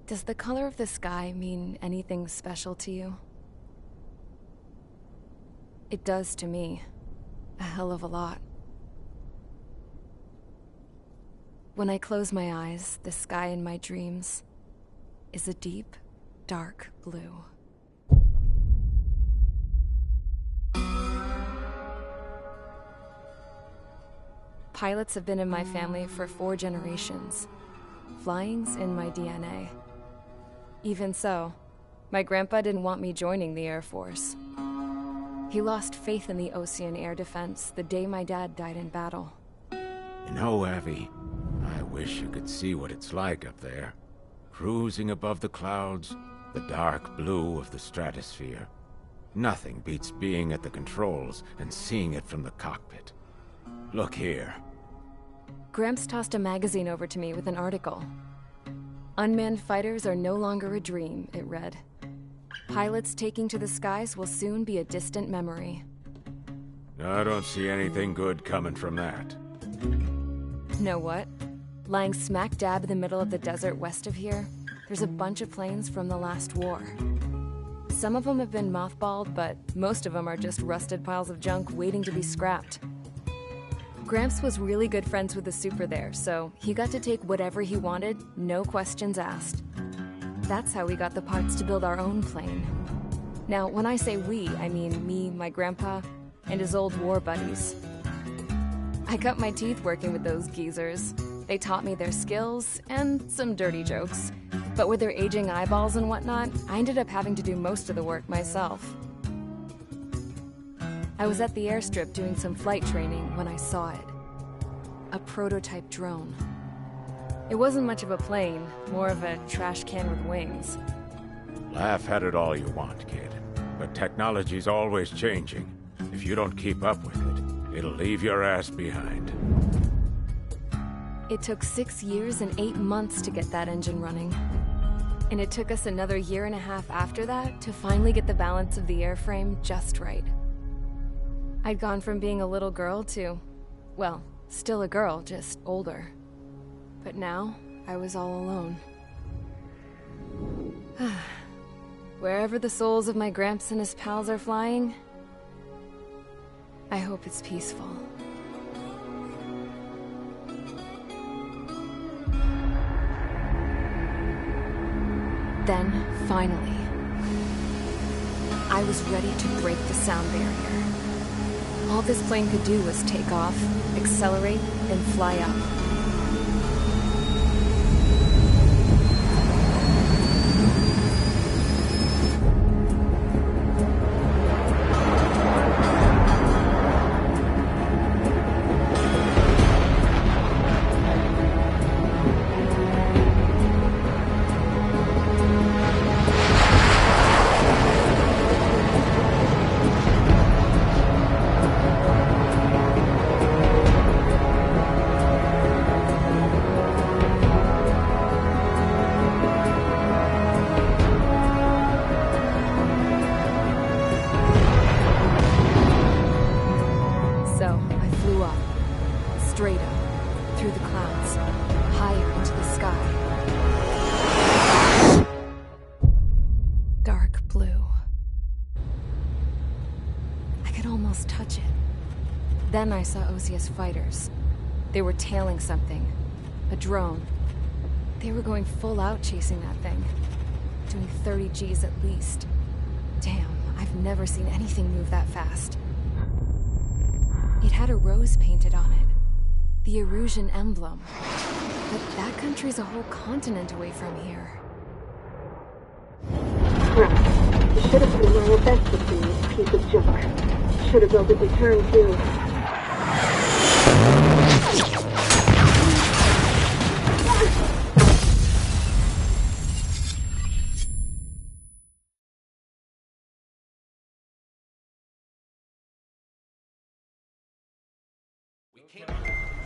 Does the color of the sky mean anything special to you? It does to me. A hell of a lot. When I close my eyes, the sky in my dreams is a deep, dark blue. Pilots have been in my family for 4 generations. Flying's in my DNA. Even so, my grandpa didn't want me joining the Air Force. He lost faith in the Ocean Air Defense the day my dad died in battle. You know, Abby, I wish you could see what it's like up there. Cruising above the clouds, the dark blue of the stratosphere. Nothing beats being at the controls and seeing it from the cockpit. Look here. Gramps tossed a magazine over to me with an article. Unmanned fighters are no longer a dream, it read. Pilots taking to the skies will soon be a distant memory. I don't see anything good coming from that. Know what? Lying smack dab in the middle of the desert west of here, there's a bunch of planes from the last war. Some of them have been mothballed, but most of them are just rusted piles of junk waiting to be scrapped. Gramps was really good friends with the super there, so he got to take whatever he wanted, no questions asked. That's how we got the parts to build our own plane. Now, when I say we, I mean me, my grandpa, and his old war buddies. I cut my teeth working with those geezers. They taught me their skills, and some dirty jokes. But with their aging eyeballs and whatnot, I ended up having to do most of the work myself. I was at the airstrip doing some flight training when I saw it. A prototype drone. It wasn't much of a plane, more of a trash can with wings. Laugh at it all you want, kid. But technology's always changing. If you don't keep up with it, it'll leave your ass behind. It took 6 years and 8 months to get that engine running. And it took us another 1.5 years after that to finally get the balance of the airframe just right. I'd gone from being a little girl to, well, still a girl, just older. But now, I was all alone. Wherever the souls of my Gramps and his pals are flying, I hope it's peaceful. Then, finally, I was ready to break the sound barrier. All this plane could do was take off, accelerate, and fly up. Straight up, through the clouds, higher into the sky. Dark blue. I could almost touch it. Then I saw Osia's fighters. They were tailing something. A drone. They were going full out chasing that thing. Doing 30 Gs at least. Damn, I've never seen anything move that fast. It had a rose painted on it. The Erusian emblem. But that country's a whole continent away from here. Crap. You should have been where your best would be, this piece of junk. Should have built a return too.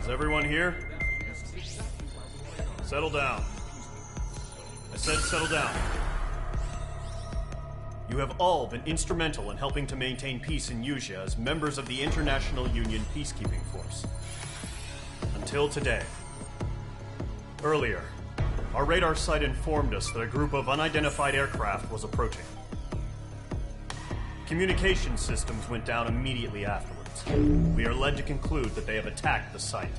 Is everyone here? Settle down. I said settle down. You have all been instrumental in helping to maintain peace in Usea as members of the International Union Peacekeeping Force. Until today. Earlier, Our radar site informed us that a group of unidentified aircraft was approaching. Communication systems went down immediately afterwards. We are led to conclude that they have attacked the site.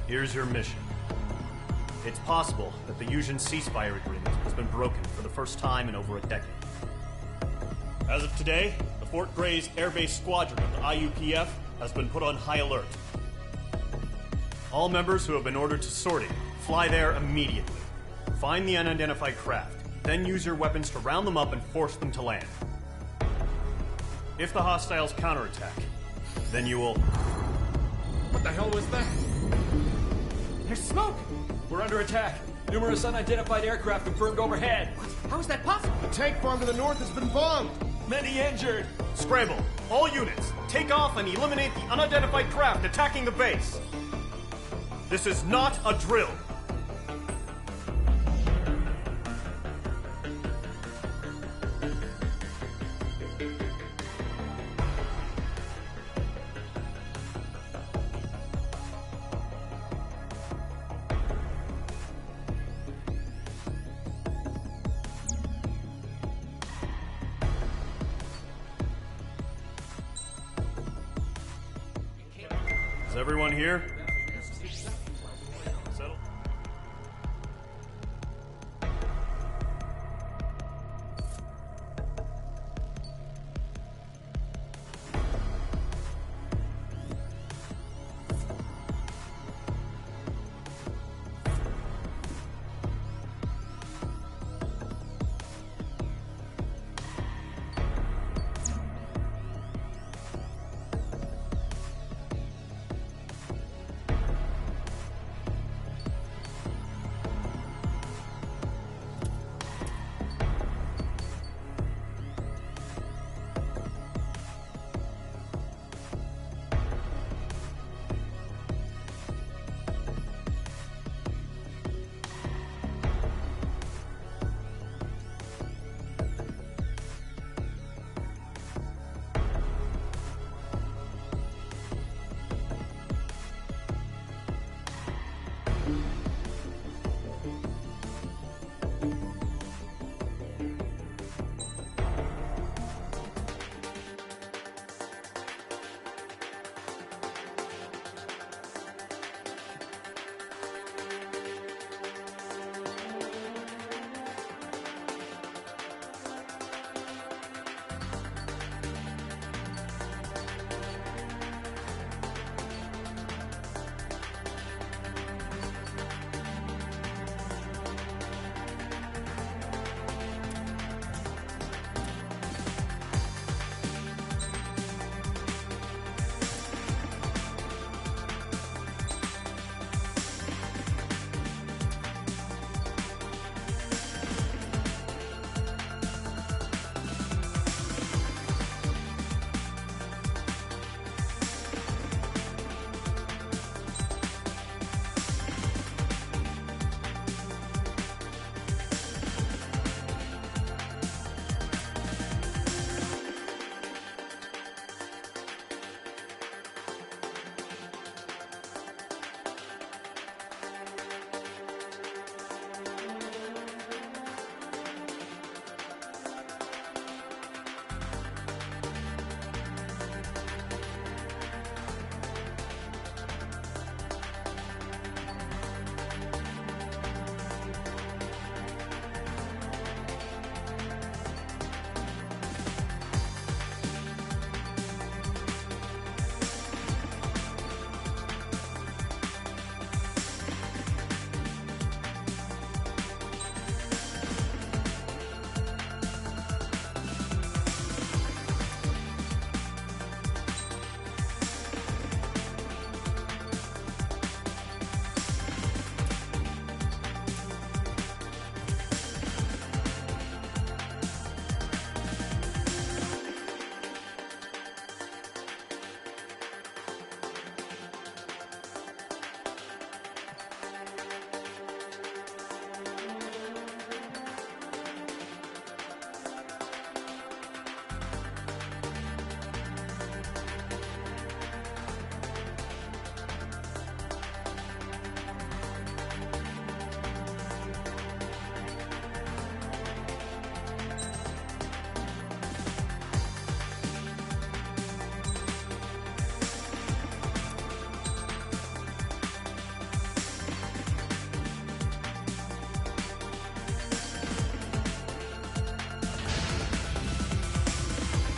Here's your mission. It's possible that the Yuuzhan ceasefire agreement has been broken for the first time in over a decade. As of today, the Fort Grays Air Base Squadron of the IUPF has been put on high alert. All members who have been ordered to sortie, fly there immediately. Find the unidentified craft, then use your weapons to round them up and force them to land. If the hostiles counterattack, then you will... What the hell was that? There's smoke! We're under attack. Numerous unidentified aircraft confirmed overhead. How is that possible? The tank farm to the north has been bombed. Many injured. Scramble! All units, take off and eliminate the unidentified craft attacking the base! This is not a drill! Is everyone here? Settle.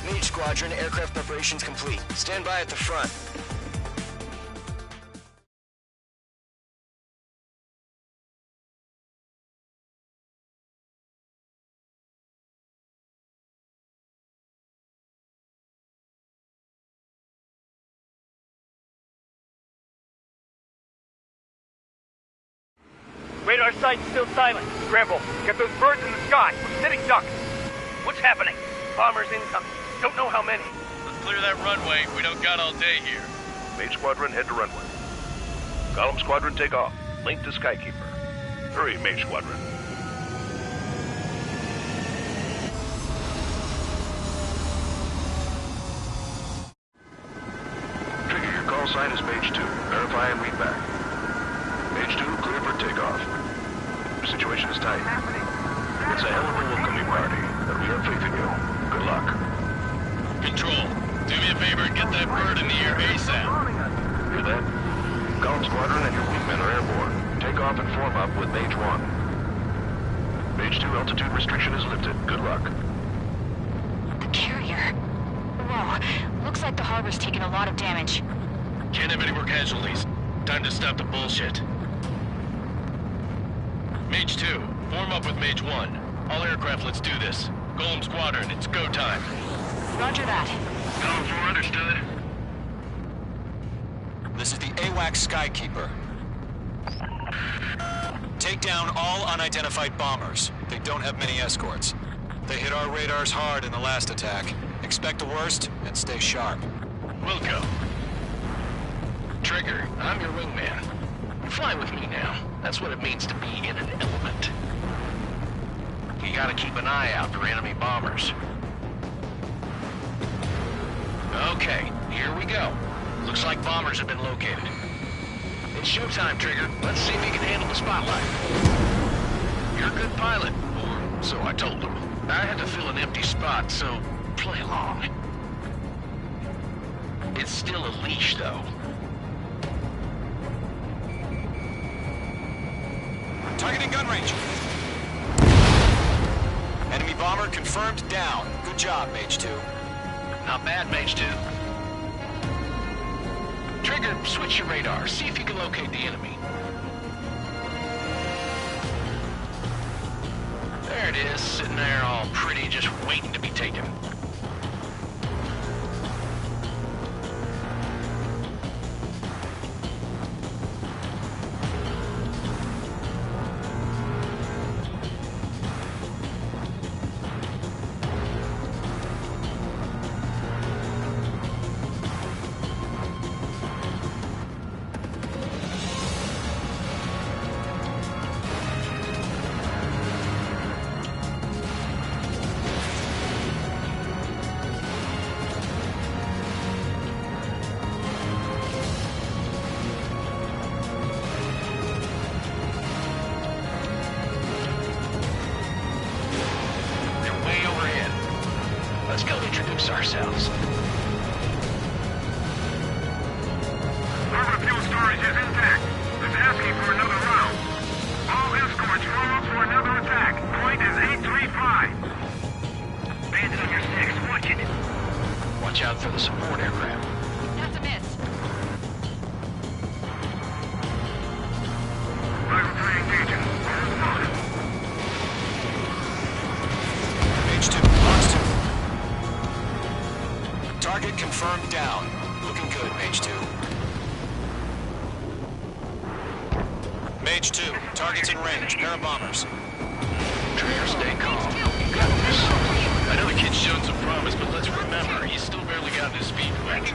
Mage Squadron, aircraft preparations complete. Stand by at the front. Radar site's still silent. Scramble. Get those birds in the sky. We're sitting ducks. What's happening? Bombers incoming. Don't know how many. Let's clear that runway. We don't got all day here. Mage Squadron, head to runway. Column Squadron, take off. Link to Skykeeper. Hurry, Mage Squadron. Trigger, your call sign is Mage 2. Verify and read back. Mage 2, clear for takeoff. The situation is tight. It's a hell of a welcoming party, but we have faith in you. Good luck. Control, do me a favor and get that bird in the air ASAP. Hear that? Column Squadron and your wingmen are airborne. Take off and form up with Mage 1. Mage 2, altitude restriction is lifted. Good luck. The carrier. Whoa, looks like the harbor's taken a lot of damage. Can't have any more casualties. Time to stop the bullshit. Mage 2, form up with Mage 1. All aircraft, let's do this. Golem Squadron, it's go time. Roger that. Column 4, understood. This is the AWACS Skykeeper. Take down all unidentified bombers. They don't have many escorts. They hit our radars hard in the last attack. Expect the worst and stay sharp. Wilco. Trigger, I'm your wingman. Fly with me now. That's what it means to be in an element. You gotta keep an eye out for enemy bombers. Okay, here we go. Looks like bombers have been located. It's showtime, Trigger. Let's see if you can handle the spotlight. You're a good pilot, or so I told him. I had to fill an empty spot, so play along. It's still a leash, though. Targeting gun range. Enemy bomber confirmed down. Good job, Mage 2. Not bad, Mage 2. Trigger, switch your radar. See if you can locate the enemy. There it is, sitting there all pretty, just waiting to be taken. Let's go introduce ourselves. Harbor fuel storage is intact. It's asking for another round. All escorts roll up for another attack. Point is 835. Bandit on your 6, watching it. Watch out for the support aircraft. That's a miss. Rifle 3 engaging. Hold on. Mage 2, box 2. Target confirmed down. Looking good, Mage 2. Mage 2, target's in range. Pair of bombers. Trigger, stay calm. You got this. I know the kid's shown some promise, but let's remember, he's still barely gotten his feet wet.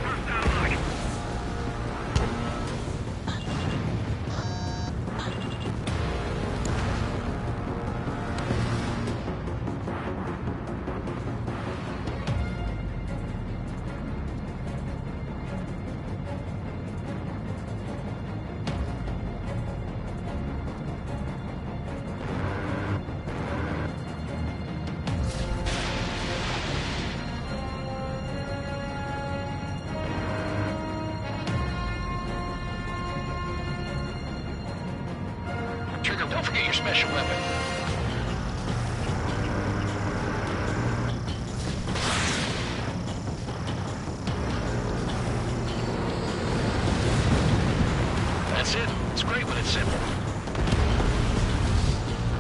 Trigger, don't forget your special weapon. simple.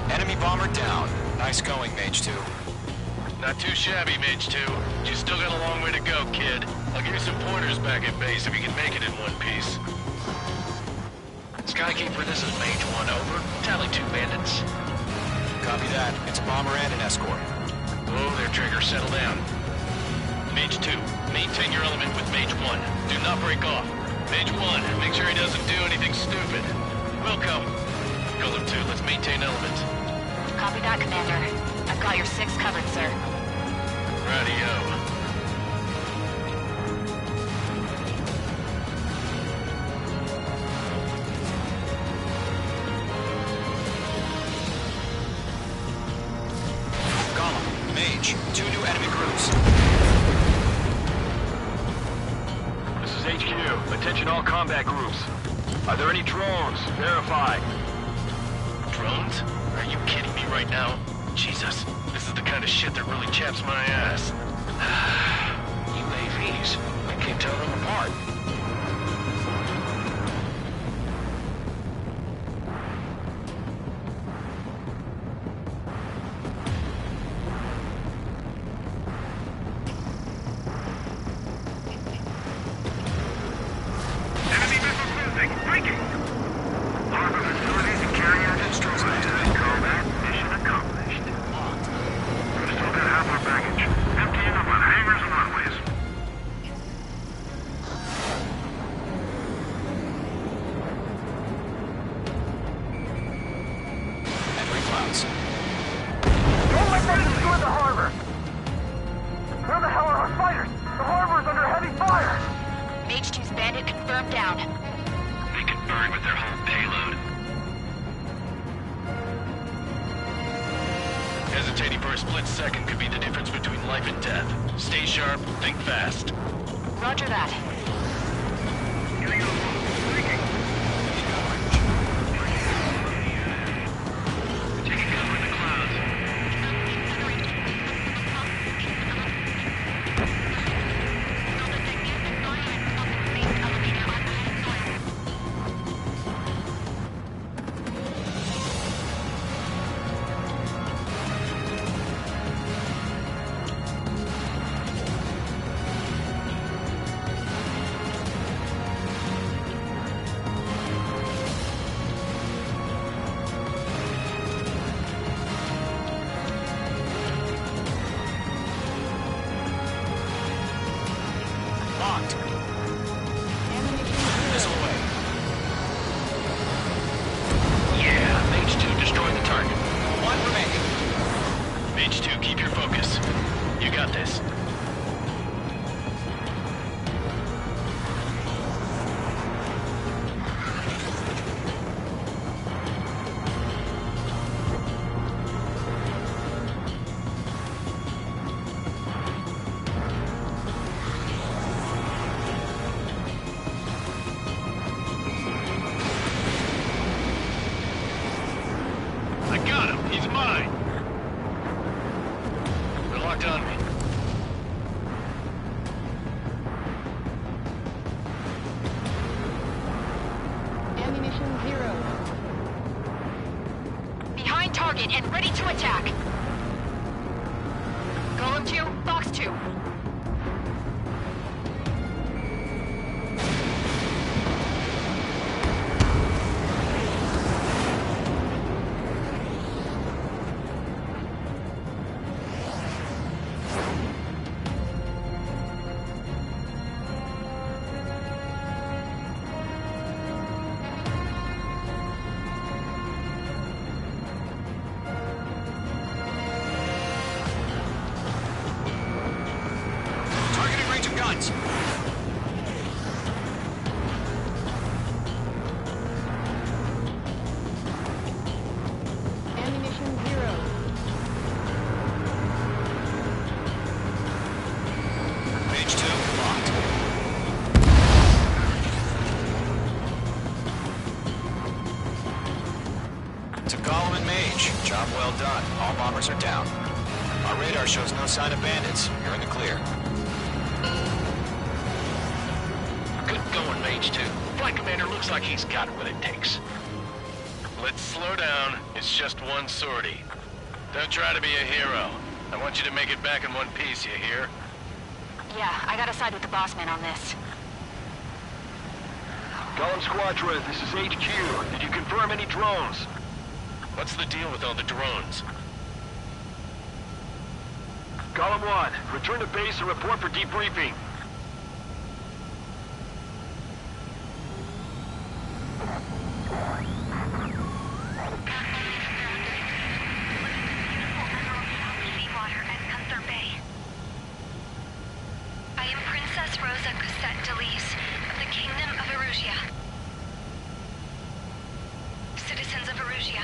Enemy bomber down. Nice going, Mage 2. Not too shabby, Mage 2. You still got a long way to go, kid. I'll give you some pointers back at base if you can make it in one piece. Skykeeper, this is Mage 1, over. Tally 2 bandits. Copy that. It's a bomber and an escort. Whoa there, Trigger. Settle down. Mage 2, maintain your element with Mage 1. Do not break off. Mage 1, make sure he doesn't do anything stupid. Welcome. Golem 2, let's maintain element. Copy that, Commander. I've got your 6 covered, sir. Radio. Golem, Mage, 2 new enemy groups. This is HQ. Attention all combat groups. Are there any drones? Verify. Drones? Are you kidding me right now? Jesus, this is the kind of shit that really chaps my ass. UAVs. I can't tell them apart. Enemy missile cruising. Breaking. Harbor facilities and carrier destroyed. Combat mission accomplished. We still got half our baggage. Emptying up on hangars and runways. Enemy clouds. Don't let them destroy the harbor! Where the hell are our fighters? The harbor is under heavy fire! Mage 2's bandit confirmed down. They could burn with their whole payload. Hesitating for a split second could be the difference between life and death. Stay sharp, think fast. Roger that. Taking cover in the clouds. Locked. Missile away. Yeah, Mage 2 destroyed the target. 1 remaining. Mage 2, keep your focus. You got this. I got him. He's mine. They're locked on me. Ammunition 0. Behind target and ready to attack. Golem 2, Fox 2. Targeting range of guns. Ammunition 0. Mage 2, locked. To Golem and Mage, job well done. All bombers are down. Our radar shows no sign of bandits. You're in the clear. Good going, Mage 2. Flight commander looks like he's got what it takes. let's slow down. It's just one sortie. Don't try to be a hero. I want you to make it back in one piece, you hear? Yeah, I gotta side with the boss man on this. Column Squadron, this is HQ. Did you confirm any drones? What's the deal with all the drones? Column 1, return to base and report for debriefing. I am Princess Rosa Cosette Delise of the Kingdom of Erusia. Citizens of Erusia.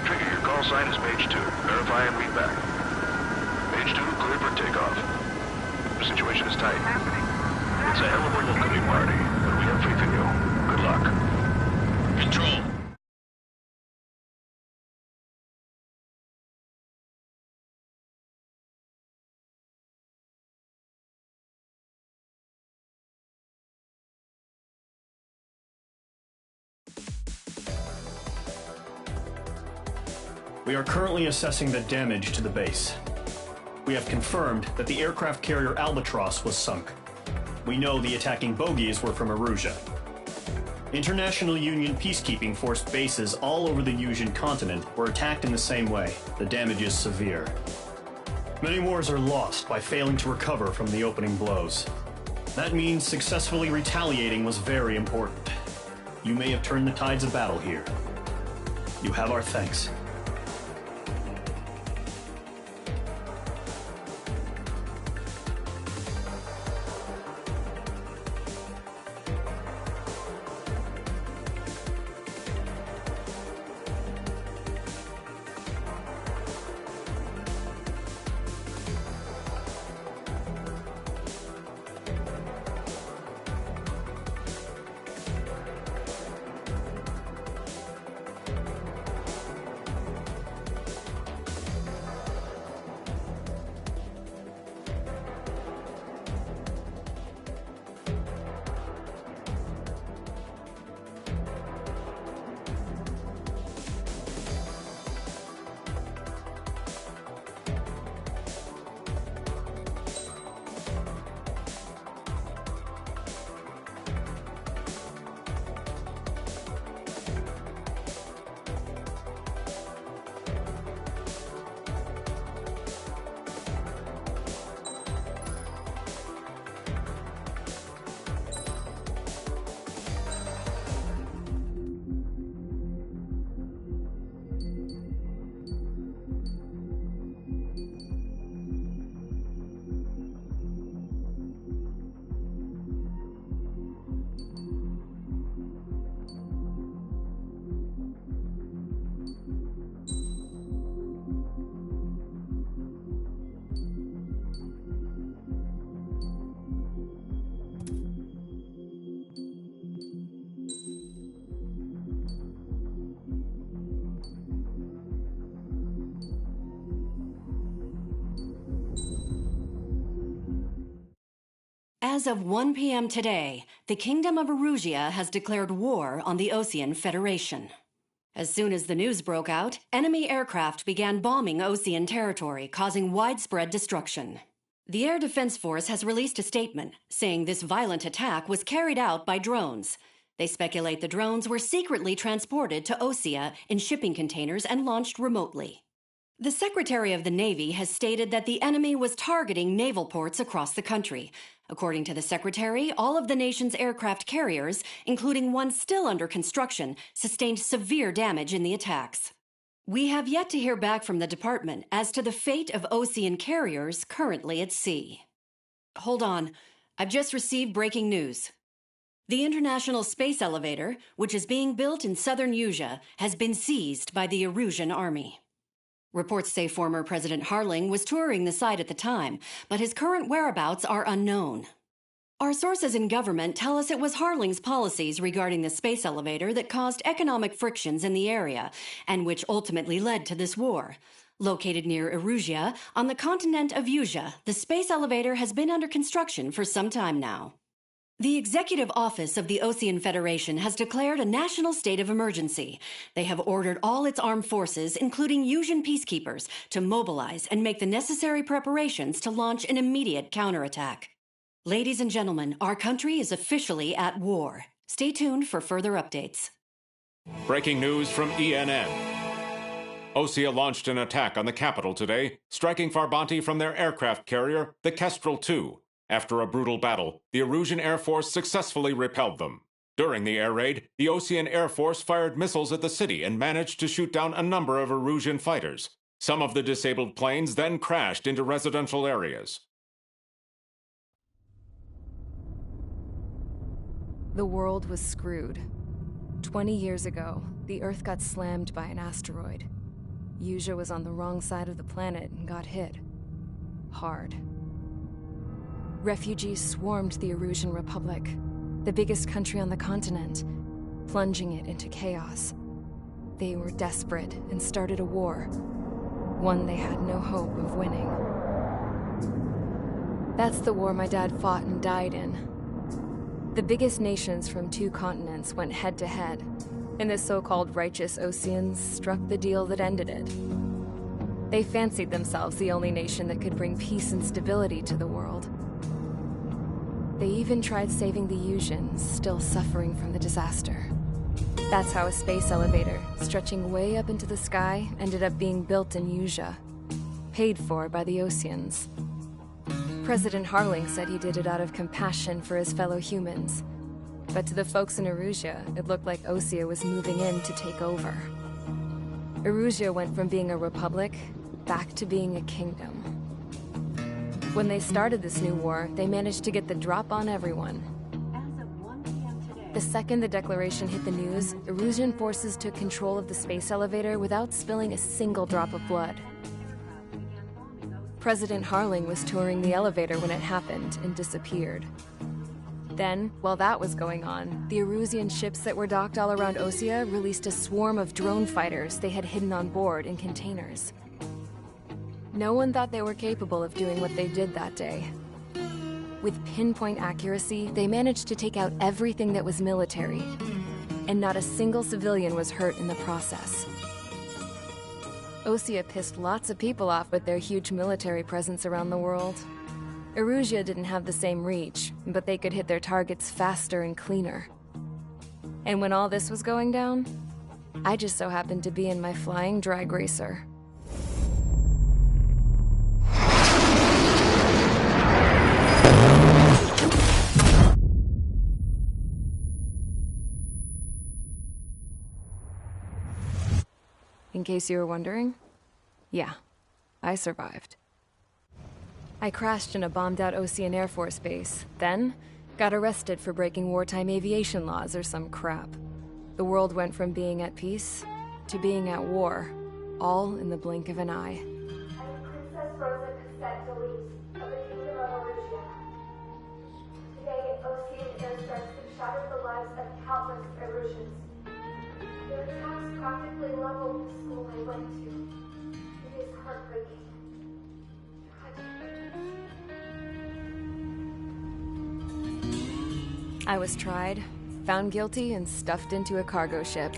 Trigger, your call sign is Mage 2. Verify and read back. Mage 2, clear for takeoff. The situation is tight. It's a hell of a welcoming party, but we have faith in you. Good luck. Control. We are currently assessing the damage to the base. We have confirmed that the aircraft carrier Albatross was sunk. We know the attacking bogies were from Erusia. International Union peacekeeping force bases all over the Yusian continent were attacked in the same way. The damage is severe. Many wars are lost by failing to recover from the opening blows. That means successfully retaliating was very important. You may have turned the tides of battle here. You have our thanks. As of 1 p.m. today, the Kingdom of Erusia has declared war on the Osean Federation. As soon as the news broke out, enemy aircraft began bombing Osean territory, causing widespread destruction. The Air Defense Force has released a statement saying this violent attack was carried out by drones. They speculate the drones were secretly transported to Osea in shipping containers and launched remotely. The Secretary of the Navy has stated that the enemy was targeting naval ports across the country. According to the Secretary, all of the nation's aircraft carriers, including one still under construction, sustained severe damage in the attacks. We have yet to hear back from the department as to the fate of Osean carriers currently at sea. Hold on. I've just received breaking news. The International Space Elevator, which is being built in southern Yusia, has been seized by the Erusian army. Reports say former President Harling was touring the site at the time, but his current whereabouts are unknown. Our sources in government tell us it was Harling's policies regarding the space elevator that caused economic frictions in the area, and which ultimately led to this war. Located near Erusia, on the continent of Usia, the space elevator has been under construction for some time now. The Executive Office of the Ocean Federation has declared a national state of emergency. They have ordered all its armed forces, including Usian peacekeepers, to mobilize and make the necessary preparations to launch an immediate counterattack. Ladies and gentlemen, our country is officially at war. Stay tuned for further updates. Breaking news from ENN. Osea launched an attack on the capital today, striking Farbanti from their aircraft carrier, the Kestrel II. After a brutal battle, the Erusian Air Force successfully repelled them. During the air raid, the Ocean Air Force fired missiles at the city and managed to shoot down a number of Erusian fighters. Some of the disabled planes then crashed into residential areas. The world was screwed. 20 years ago, the Earth got slammed by an asteroid. Usia was on the wrong side of the planet and got hit. Hard. Refugees swarmed the Erusian Republic, the biggest country on the continent, plunging it into chaos. They were desperate and started a war, one they had no hope of winning. That's the war my dad fought and died in. The biggest nations from 2 continents went head-to-head, and the so-called righteous Oceans struck the deal that ended it. They fancied themselves the only nation that could bring peace and stability to the world. They even tried saving the Usians, still suffering from the disaster. That's how a space elevator, stretching way up into the sky, ended up being built in Usia, paid for by the Oceans. President Harling said he did it out of compassion for his fellow humans. But to the folks in Erusia, it looked like Osea was moving in to take over. Erusia went from being a republic back to being a kingdom. When they started this new war, they managed to get the drop on everyone. The second the declaration hit the news, Erusian forces took control of the space elevator without spilling a single drop of blood. President Harling was touring the elevator when it happened and disappeared. Then, while that was going on, the Erusian ships that were docked all around Osea released a swarm of drone fighters they had hidden on board in containers. No one thought they were capable of doing what they did that day. With pinpoint accuracy, they managed to take out everything that was military, and not a single civilian was hurt in the process. Osea pissed lots of people off with their huge military presence around the world. Erusia didn't have the same reach, but they could hit their targets faster and cleaner. And when all this was going down, I just so happened to be in my flying drag racer. In case you were wondering, yeah, I survived. I crashed in a bombed-out Ocean Air Force base, then got arrested for breaking wartime aviation laws or some crap. The world went from being at peace to being at war, all in the blink of an eye. Princess Rosa Cassette Delete of the Kingdom of Erusia. Today, Ocean airstrikes have shattered the lives of countless Erusians. Their attacks practically leveled the school I went to. It is heartbreaking. I was tried, found guilty, and stuffed into a cargo ship.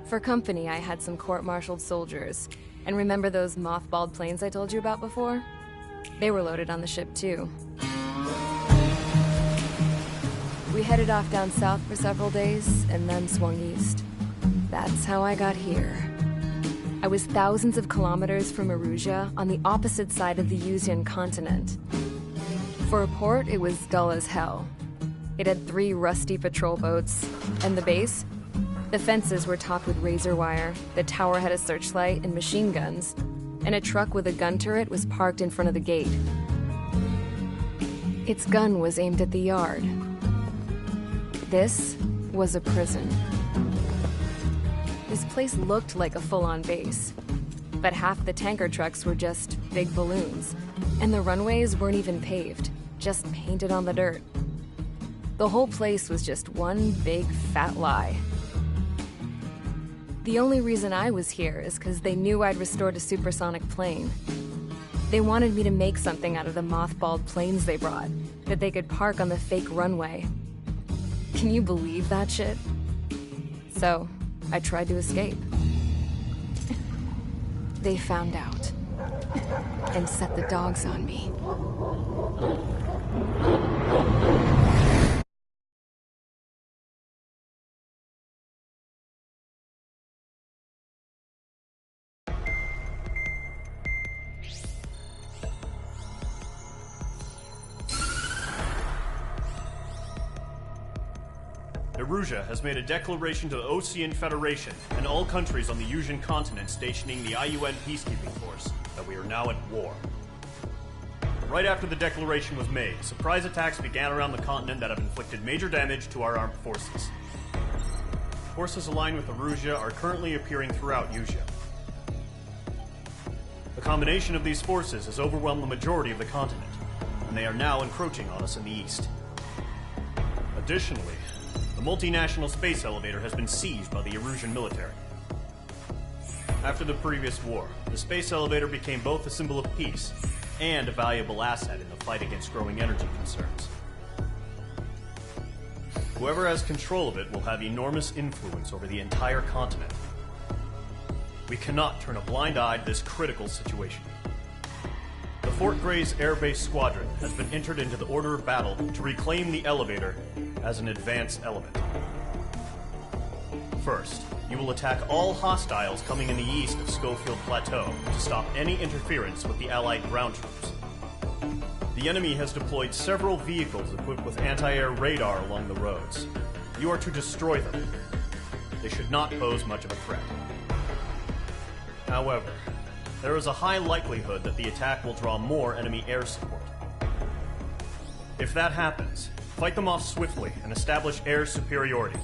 For company, I had some court-martialed soldiers. And remember those mothballed planes I told you about before? They were loaded on the ship, too. We headed off down south for several days, and then swung east. That's how I got here. I was thousands of kilometers from Erusia, on the opposite side of the Usian continent. For a port, it was dull as hell. It had 3 rusty patrol boats, and the base? The fences were topped with razor wire, the tower had a searchlight and machine guns, and a truck with a gun turret was parked in front of the gate. Its gun was aimed at the yard. This was a prison. This place looked like a full-on base, but half the tanker trucks were just big balloons, and the runways weren't even paved, just painted on the dirt. The whole place was just one big fat lie. The only reason I was here is because they knew I'd restored a supersonic plane. They wanted me to make something out of the mothballed planes they brought, that they could park on the fake runway. Can you believe that shit? So, I tried to escape. They found out, and set the dogs on me. Erusea has made a declaration to the Ocean Federation and all countries on the Yusian continent stationing the IUN peacekeeping force that we are now at war. Right after the declaration was made, surprise attacks began around the continent that have inflicted major damage to our armed forces. Forces aligned with Erusea are currently appearing throughout Yusia. The combination of these forces has overwhelmed the majority of the continent, and they are now encroaching on us in the east. Additionally, the multinational space elevator has been seized by the Erusian military. After the previous war, the space elevator became both a symbol of peace and a valuable asset in the fight against growing energy concerns. Whoever has control of it will have enormous influence over the entire continent. We cannot turn a blind eye to this critical situation. The Fort Gray's Air Base Squadron has been entered into the order of battle to reclaim the elevator as an advance element. First, you will attack all hostiles coming in the east of Schofield Plateau to stop any interference with the Allied ground troops. The enemy has deployed several vehicles equipped with anti-air radar along the roads. You are to destroy them. They should not pose much of a threat. However, there is a high likelihood that the attack will draw more enemy air support. If that happens, fight them off swiftly and establish air superiority.